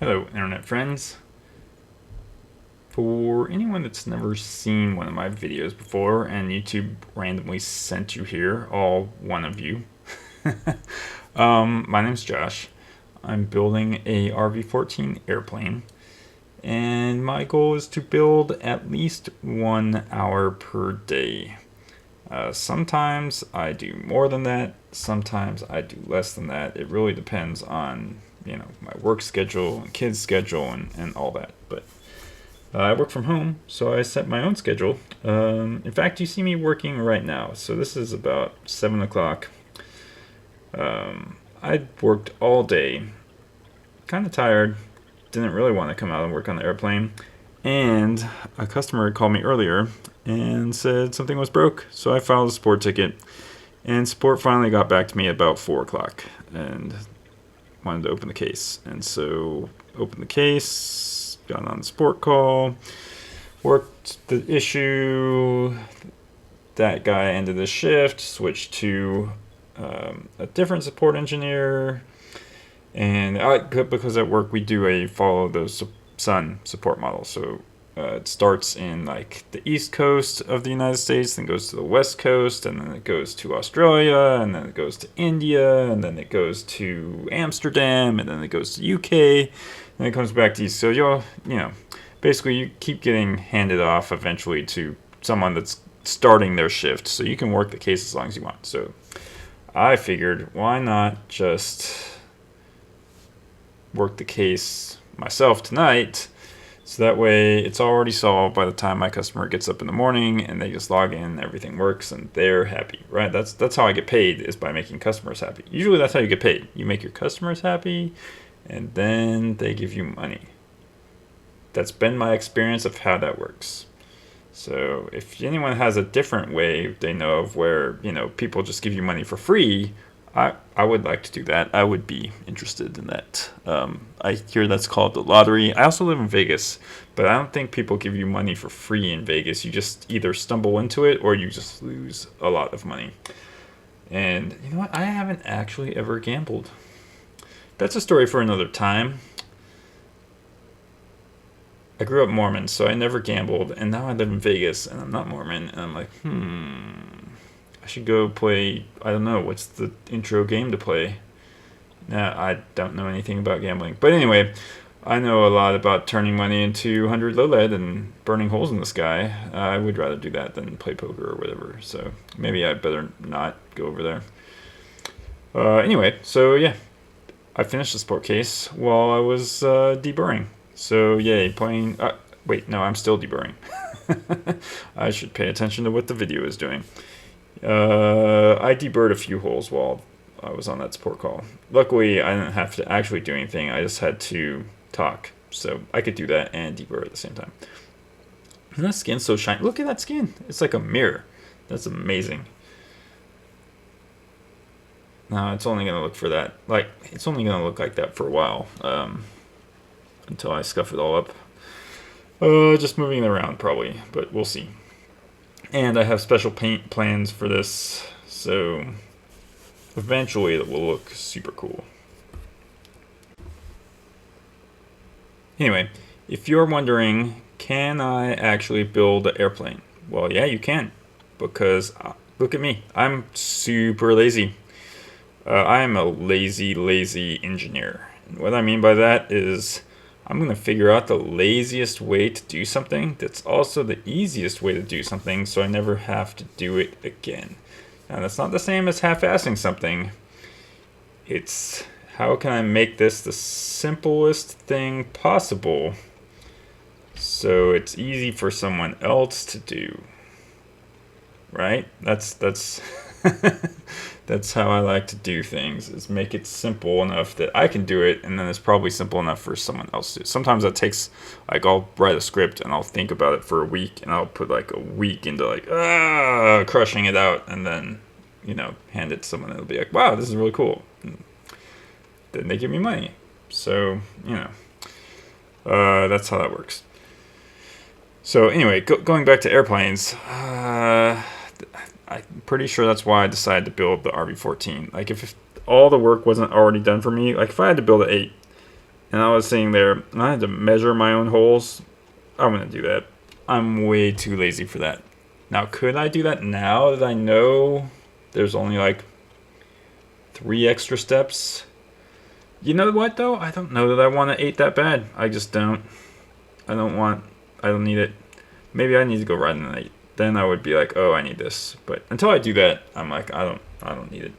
Hello, internet friends. For anyone that's never seen one of my videos before and YouTube randomly sent you here, all one of you, my name's Josh. I'm building a RV-14 airplane, and my goal is to build at least 1 hour per day. Sometimes I do more than that, sometimes I do less than that. It really depends on my work schedule and kids schedule and all that. But I work from home, so I set my own schedule. In fact, you see me working right now. So this is about 7 o'clock. I worked all day, kind of tired, didn't really want to come out and work on the airplane. And a customer called me earlier and said something was broke, so I filed a support ticket. And support finally got back to me about 4 o'clock and wanted to open the case. And so opened the case, got on the support call, worked the issue. That guy ended the shift, switched to a different support engineer. And because at work we do a follow the sun support model. So it starts in like the east coast of the United States, then goes to the west coast, and then it goes to Australia, and then it goes to India, and then it goes to Amsterdam, and then it goes to UK, and it comes back to east. So basically you keep getting handed off eventually to someone that's starting their shift, so you can work the case as long as you want. So I figured, why not just work the case myself tonight, so that way it's already solved by the time my customer gets up in the morning and they just log in, everything works, and they're happy, right? That's how I get paid, is by making customers happy. Usually that's how you get paid. You make your customers happy, and then they give you money. That's been my experience of how that works. So if anyone has a different way they know of where, people just give you money for free, I would like to do that. I would be interested in that. I hear that's called the lottery. I also live in Vegas, but I don't think people give you money for free in Vegas. You just either stumble into it or you just lose a lot of money. And you know what? I haven't actually ever gambled. That's a story for another time. I grew up Mormon, so I never gambled, and now I live in Vegas, and I'm not Mormon, and I'm like, I should go play, I don't know, what's the intro game to play? Nah, I don't know anything about gambling. But anyway, I know a lot about turning money into 100 low-lead and burning holes in the sky. I would rather do that than play poker or whatever, so maybe I better not go over there. Anyway, so yeah, I finished the sport case while I was deburring. So yay, playing, wait, no, I'm still deburring. I should pay attention to what the video is doing. I deburred a few holes while I was on that support call. Luckily, I didn't have to actually do anything. I just had to talk. So I could do that and deburr at the same time. And that skin's so shiny. Look at that skin. It's like a mirror. That's amazing. Now it's only going to look for that. It's only going to look like that for a while. Until I scuff it all up. Just moving it around probably, but we'll see. And I have special paint plans for this, so eventually it will look super cool. Anyway, if you're wondering, can I actually build an airplane? Well, yeah, you can, because look at me. I'm super lazy. I'm a lazy engineer. And what I mean by that is I'm going to figure out the laziest way to do something that's also the easiest way to do something, so I never have to do it again. Now, that's not the same as half-assing something. It's how can I make this the simplest thing possible so it's easy for someone else to do. Right? That's that's how I like to do things, is make it simple enough that I can do it, and then it's probably simple enough for someone else to do. Sometimes that takes, I'll write a script and I'll think about it for a week, and I'll put a week into crushing it out, and then, hand it to someone and it'll be like, wow, this is really cool. And then they give me money. So, that's how that works. So anyway, going back to airplanes, I'm pretty sure that's why I decided to build the RV-14. If all the work wasn't already done for me, if I had to build an 8 and I was sitting there, and I had to measure my own holes. I'm gonna do that. I'm way too lazy for that. Now, could I do that now that I know there's only like 3 extra steps? You know what though? I don't know that I want an 8 that bad. I just don't. I don't need it. Maybe I need to go ride an 8. Then I would be like, oh, I need this. But until I do that, I'm like, I don't need it.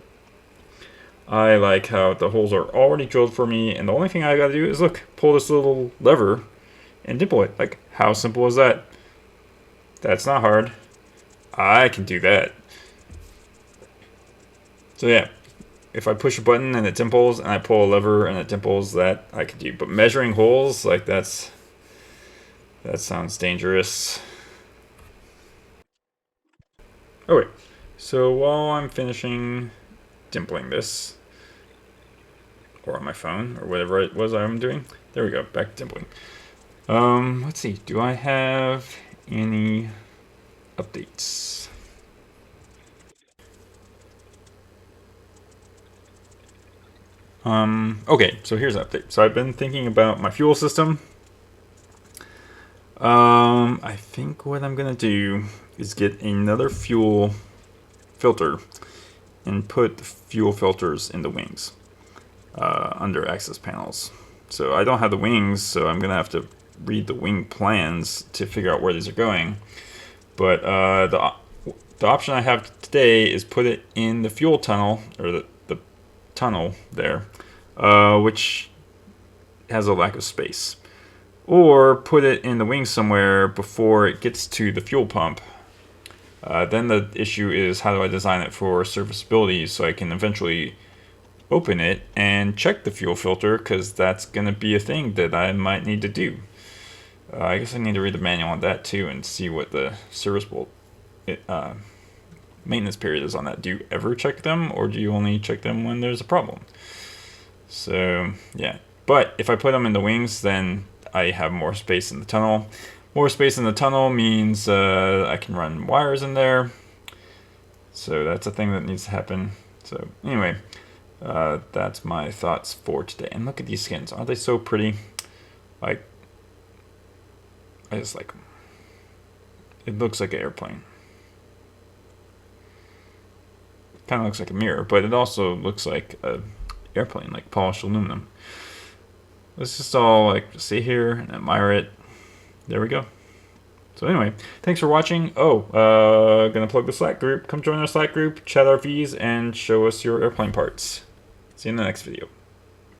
I like how the holes are already drilled for me, and the only thing I gotta do is look, pull this little lever and dimple it. Like, how simple is that? That's not hard. I can do that. So yeah, if I push a button and it dimples, and I pull a lever and it dimples, that I can do. But measuring holes, like that sounds dangerous. Oh wait, so while I'm finishing dimpling this, or on my phone, or whatever it was I'm doing, there we go, back to dimpling. Let's see, do I have any updates? Okay, so here's an update. So I've been thinking about my fuel system. I think what I'm gonna do is get another fuel filter and put the fuel filters in the wings under access panels. So I don't have the wings, so I'm gonna have to read the wing plans to figure out where these are going. But the option I have today is put it in the fuel tunnel, or the tunnel there, which has a lack of space. Or put it in the wing somewhere before it gets to the fuel pump. Then the issue is, how do I design it for serviceability so I can eventually open it and check the fuel filter, because that's going to be a thing that I might need to do. I guess I need to read the manual on that too and see what the serviceable maintenance period is on that. Do you ever check them, or do you only check them when there's a problem? So yeah, but if I put them in the wings, then I have more space in the tunnel. More space in the tunnel means I can run wires in there. So that's a thing that needs to happen. So anyway, that's my thoughts for today. And look at these skins. Aren't they so pretty? Like, I just like them. It looks like an airplane. Kind of looks like a mirror, but it also looks like an airplane, like polished aluminum. Let's just all like sit here and admire it. There we go. So anyway, thanks for watching. Oh, gonna plug the Slack group. Come join our Slack group, chat RVs, and show us your airplane parts. See you in the next video.